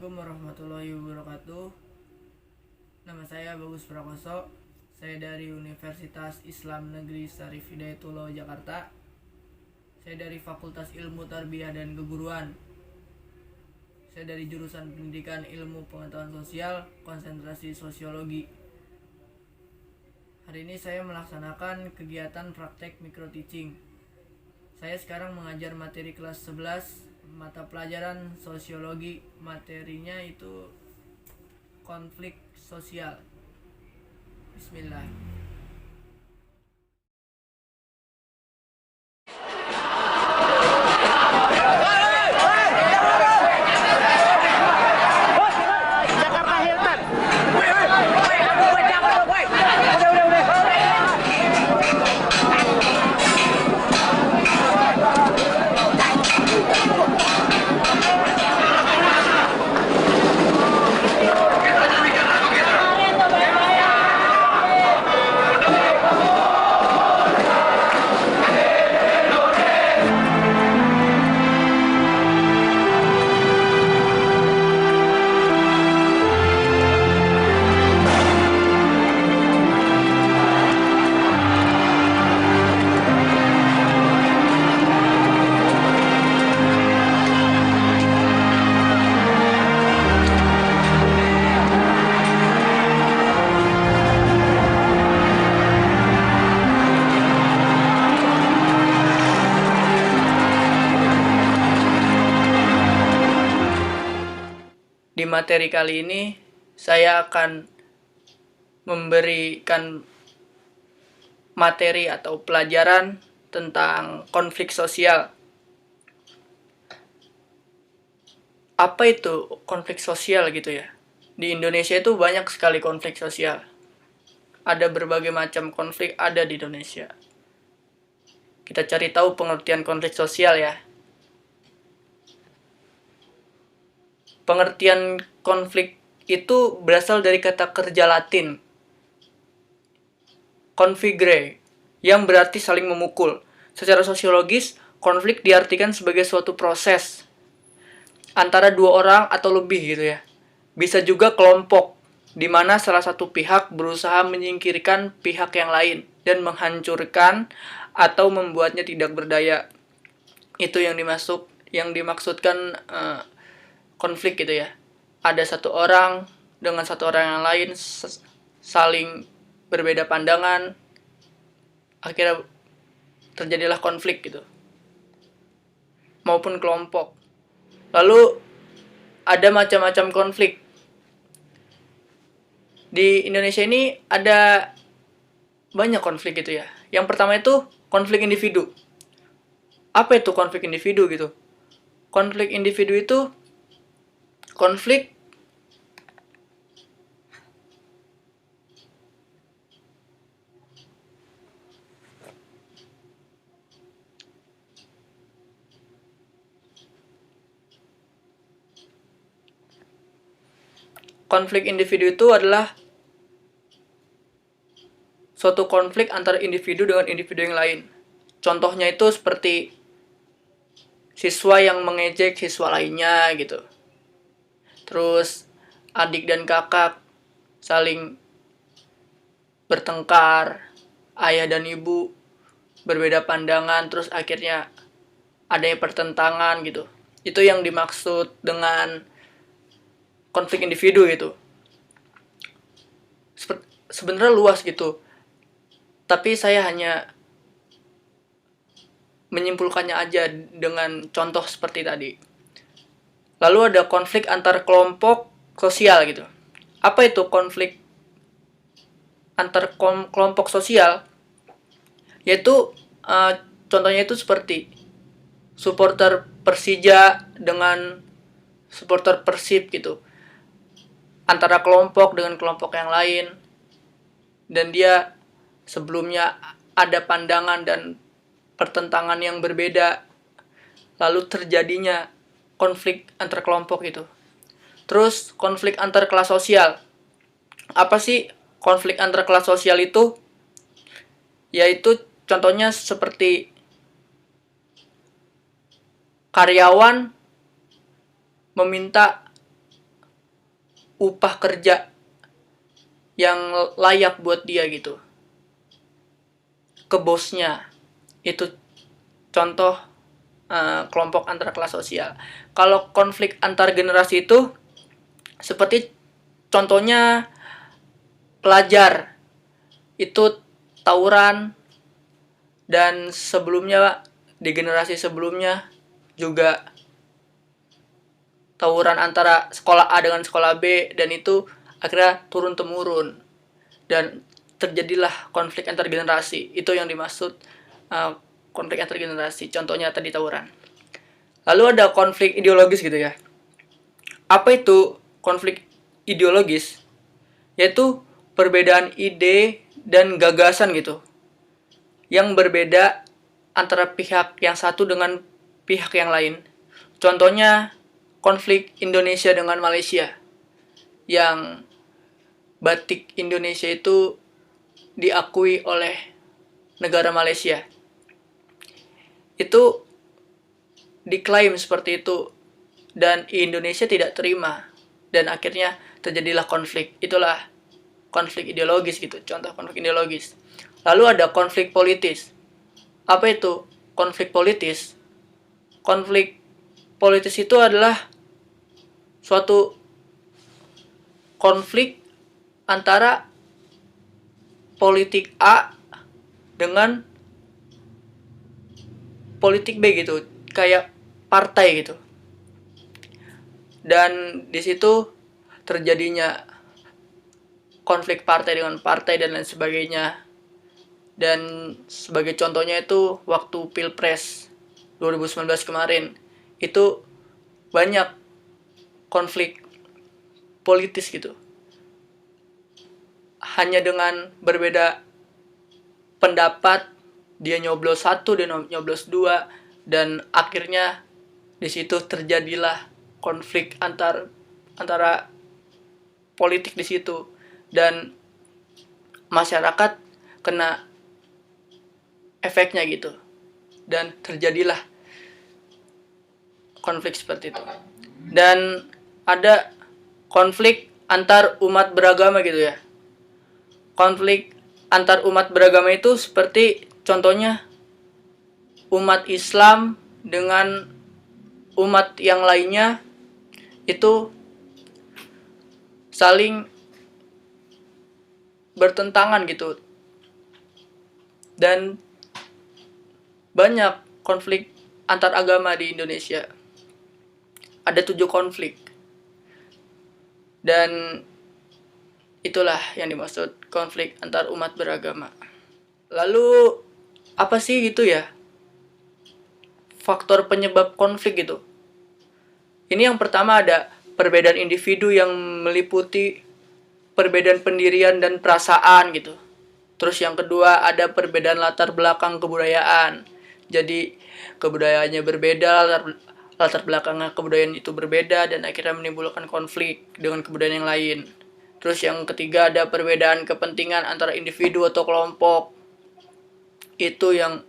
Assalamualaikum warahmatullahi wabarakatuh. Nama saya Bagus Prakoso. Saya dari Universitas Islam Negeri Syarif Hidayatullah Jakarta. Saya dari Fakultas Ilmu Tarbiyah dan Keguruan. Saya dari jurusan Pendidikan Ilmu Pengetahuan Sosial, konsentrasi Sosiologi. Hari ini saya melaksanakan kegiatan praktek micro teaching. Saya sekarang mengajar materi kelas 11 mata pelajaran sosiologi. Materinya itu konflik sosial. Bismillah. Di materi kali ini saya akan memberikan materi atau pelajaran tentang konflik sosial. Apa itu konflik sosial gitu ya? Di Indonesia itu banyak sekali konflik sosial. Ada berbagai macam konflik ada di Indonesia. Kita cari tahu pengertian konflik sosial ya. Pengertian konflik itu berasal dari kata kerja Latin configere, yang berarti saling memukul. Secara sosiologis, konflik diartikan sebagai suatu proses antara dua orang atau lebih gitu ya. Bisa juga kelompok, di mana salah satu pihak berusaha menyingkirkan pihak yang lain dan menghancurkan atau membuatnya tidak berdaya. Itu yang dimaksudkan konflik gitu ya. Ada satu orang dengan satu orang yang lain saling berbeda pandangan, akhirnya terjadilah konflik gitu, maupun kelompok. Lalu ada macam-macam konflik. Di Indonesia ini ada banyak konflik gitu ya. Yang pertama itu konflik individu. Apa itu konflik individu gitu? Konflik individu itu konflik individu itu adalah suatu konflik antara individu dengan individu yang lain. Contohnya itu seperti siswa yang mengejek siswa lainnya gitu. Terus adik dan kakak saling bertengkar, ayah dan ibu berbeda pandangan, terus akhirnya adanya pertentangan gitu. Itu yang dimaksud dengan konflik individu gitu. Sebenarnya luas gitu, tapi saya hanya menyimpulkannya aja dengan contoh seperti tadi. Lalu ada konflik antar kelompok sosial gitu. Apa itu konflik antar kelompok sosial? Yaitu contohnya itu seperti supporter Persija dengan supporter Persib gitu. Antara kelompok dengan kelompok yang lain. Dan dia sebelumnya ada pandangan dan pertentangan yang berbeda. Lalu terjadinya konflik antar kelompok itu. Terus konflik antar kelas sosial. Apa sih konflik antar kelas sosial itu? Yaitu contohnya seperti karyawan meminta upah kerja yang layak buat dia gitu ke bosnya. Itu contoh kelompok antar kelas sosial. Kalau konflik antar generasi itu seperti contohnya pelajar itu tawuran, dan sebelumnya di generasi sebelumnya juga tawuran antara sekolah A dengan sekolah B, dan itu akhirnya turun temurun dan terjadilah konflik antar generasi. Itu yang dimaksud konflik antar generasi, contohnya tadi tawuran. Lalu ada konflik ideologis gitu ya. Apa itu konflik ideologis? Yaitu perbedaan ide dan gagasan gitu yang berbeda antara pihak yang satu dengan pihak yang lain. Contohnya konflik Indonesia dengan Malaysia, yang batik Indonesia itu diakui oleh negara Malaysia. Itu diklaim seperti itu, dan Indonesia tidak terima, dan akhirnya terjadilah konflik. Itulah konflik ideologis gitu, contoh konflik ideologis. Lalu ada konflik politis. Apa itu konflik politis? Konflik politis itu adalah suatu konflik antara politik A dengan politik B gitu, kayak partai gitu. Dan di situ terjadinya konflik partai dengan partai dan lain sebagainya. Dan sebagai contohnya itu waktu Pilpres 2019 kemarin, itu banyak konflik politis gitu. Hanya dengan berbeda pendapat, dia nyoblos satu, dia nyoblos dua, dan akhirnya di situ terjadilah konflik antara politik di situ, dan masyarakat kena efeknya gitu, dan terjadilah konflik seperti itu. Dan ada konflik antar umat beragama gitu ya. Konflik antar umat beragama itu seperti contohnya umat Islam dengan umat yang lainnya itu saling bertentangan gitu. Dan banyak konflik antar agama di Indonesia. Ada 7 konflik. Dan itulah yang dimaksud konflik antar umat beragama. Lalu apa sih gitu ya faktor penyebab konflik gitu? Ini yang pertama ada perbedaan individu yang meliputi perbedaan pendirian dan perasaan gitu. Terus yang kedua ada perbedaan latar belakang kebudayaan. Jadi kebudayaannya berbeda, latar belakang kebudayaan itu berbeda, dan akhirnya menimbulkan konflik dengan kebudayaan yang lain. Terus yang ketiga ada perbedaan kepentingan antara individu atau kelompok. Itu yang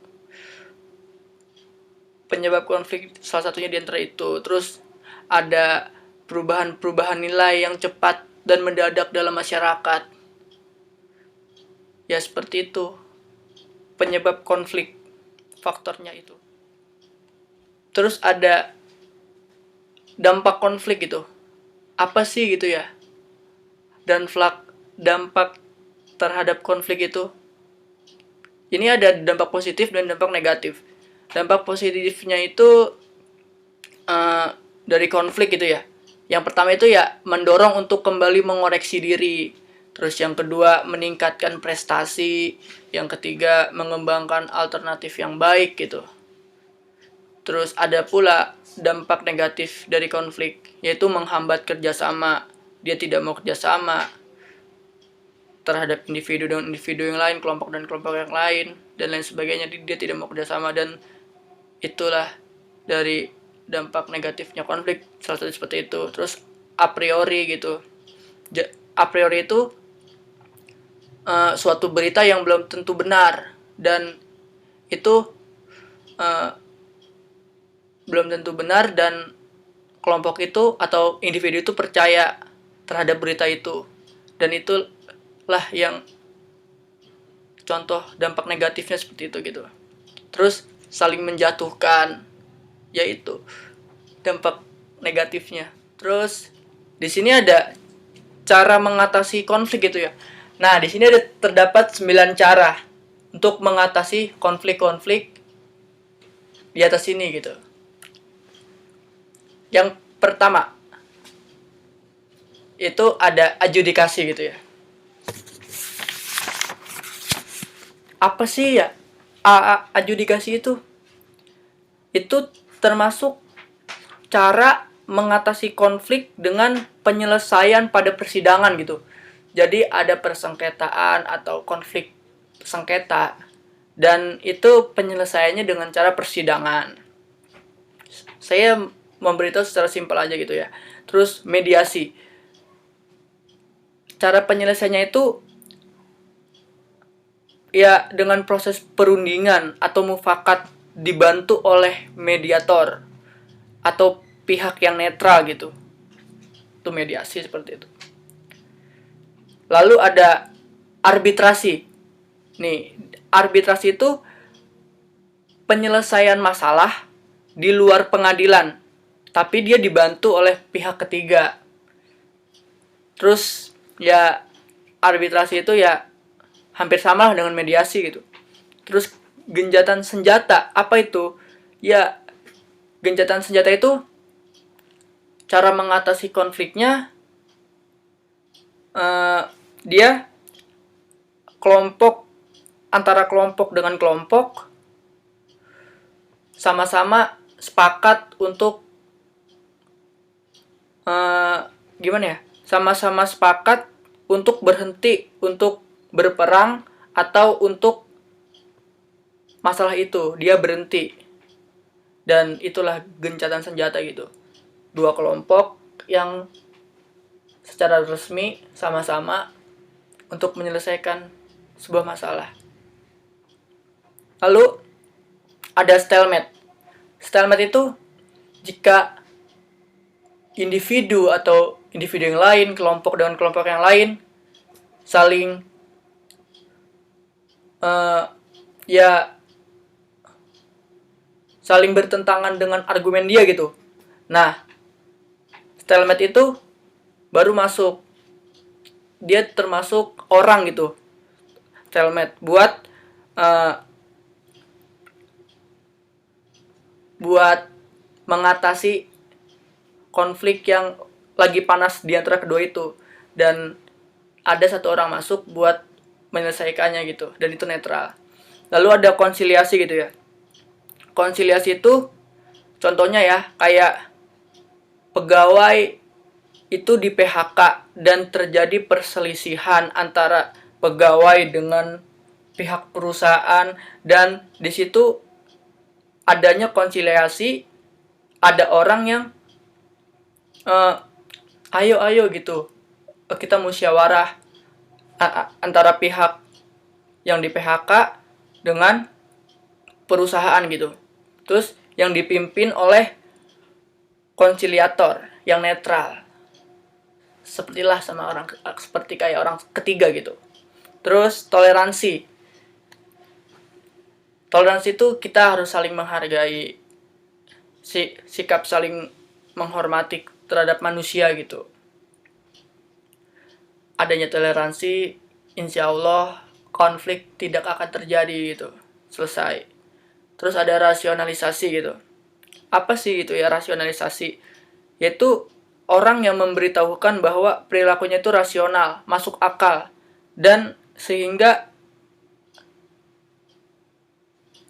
penyebab konflik, salah satunya di antara itu. Terus ada perubahan nilai yang cepat dan mendadak dalam masyarakat. Ya seperti itu penyebab konflik, faktornya itu. Terus ada dampak konflik gitu. Apa sih gitu ya? Dan dampak terhadap konflik itu. Ini ada dampak positif dan dampak negatif. Dampak positifnya itu dari konflik gitu ya. Yang pertama itu ya mendorong untuk kembali mengoreksi diri. Terus yang kedua meningkatkan prestasi. Yang ketiga mengembangkan alternatif yang baik gitu. Terus ada pula dampak negatif dari konflik, yaitu menghambat kerjasama. Dia tidak mau kerjasama terhadap individu dengan individu yang lain, kelompok dan kelompok yang lain, dan lain sebagainya. Dia tidak mau kerjasama, dan itulah dari dampak negatifnya konflik, salah satu seperti itu. Terus a priori gitu. A priori itu suatu berita yang belum tentu benar, dan itu belum tentu benar, dan kelompok itu atau individu itu percaya terhadap berita itu. Dan itulah yang contoh dampak negatifnya seperti itu gitu. Terus saling menjatuhkan, yaitu dampak negatifnya. Terus di sini ada cara mengatasi konflik gitu ya. Nah, di sini ada terdapat 9 cara untuk mengatasi konflik-konflik di atas ini gitu. Yang pertama itu ada adjudikasi gitu ya. Apa sih ya adjudikasi itu? Itu termasuk cara mengatasi konflik dengan penyelesaian pada persidangan gitu. Jadi ada persengketaan atau konflik sengketa, dan itu penyelesaiannya dengan cara persidangan. Saya memberitahu secara simpel aja gitu ya. Terus mediasi. Cara penyelesaiannya itu ya dengan proses perundingan atau mufakat dibantu oleh mediator atau pihak yang netral gitu. Itu mediasi seperti itu. Lalu ada arbitrasi. Nih, arbitrasi itu penyelesaian masalah di luar pengadilan, tapi dia dibantu oleh pihak ketiga. Terus ya arbitrasi itu ya hampir sama dengan mediasi gitu. Terus gencatan senjata, apa itu? Ya, gencatan senjata itu cara mengatasi konfliknya dia kelompok antara kelompok dengan kelompok sama-sama sepakat untuk gimana ya? Sama-sama sepakat untuk berhenti untuk berperang atau untuk masalah itu dia berhenti, dan itulah gencatan senjata gitu. Dua kelompok yang secara resmi sama-sama untuk menyelesaikan sebuah masalah. Lalu ada stalemate. Stalemate itu jika individu atau individu yang lain, kelompok dengan kelompok yang lain saling saling bertentangan dengan argumen dia gitu. Nah, stalemate itu baru masuk. Dia termasuk orang gitu. Stalemate buat mengatasi konflik yang lagi panas di antara kedua itu, dan ada satu orang masuk buat menyelesaikannya gitu, dan itu netral. Lalu ada konsiliasi gitu ya. Konsiliasi itu contohnya ya kayak pegawai itu di PHK dan terjadi perselisihan antara pegawai dengan pihak perusahaan, dan di situ adanya konsiliasi, ada orang yang ayo gitu, kita musyawarah antara pihak yang di PHK dengan perusahaan gitu. Terus yang dipimpin oleh konsiliator yang netral. Seperti kayak orang ketiga gitu. Terus toleransi. Toleransi itu kita harus saling menghargai, sikap saling menghormati terhadap manusia gitu. Adanya toleransi, insya Allah konflik tidak akan terjadi gitu. Selesai. Terus ada rasionalisasi gitu. Apa sih gitu ya rasionalisasi? Yaitu orang yang memberitahukan bahwa perilakunya itu rasional, masuk akal, dan sehingga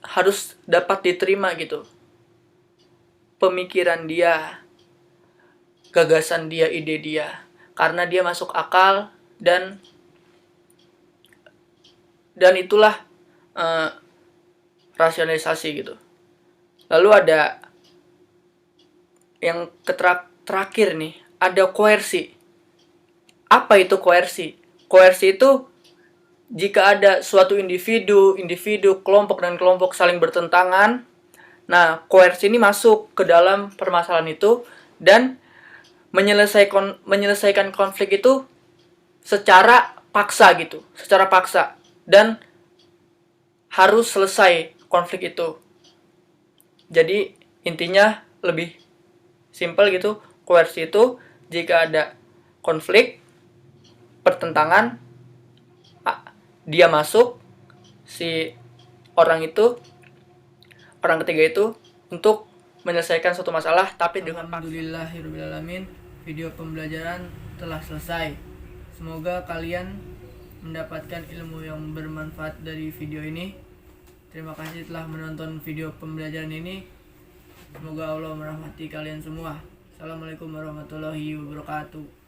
harus dapat diterima gitu. Pemikiran dia, gagasan dia, ide dia, karena dia masuk akal, dan itulah rasionalisasi gitu. Lalu ada yang terakhir nih, ada koersi. Apa itu koersi? Koersi itu jika ada suatu individu, kelompok dan kelompok saling bertentangan, nah koersi ini masuk ke dalam permasalahan itu dan menyelesaikan konflik itu secara paksa gitu, secara paksa, dan harus selesai konflik itu. Jadi intinya lebih simpel gitu, koersi itu jika ada konflik, pertentangan, dia masuk, si orang ketiga itu untuk menyelesaikan suatu masalah, tapi dengan alhamdulillahirobbilalamin, video pembelajaran telah selesai. Semoga kalian mendapatkan ilmu yang bermanfaat dari video ini. Terima kasih telah menonton video pembelajaran ini. Semoga Allah merahmati kalian semua. Assalamualaikum warahmatullahi wabarakatuh.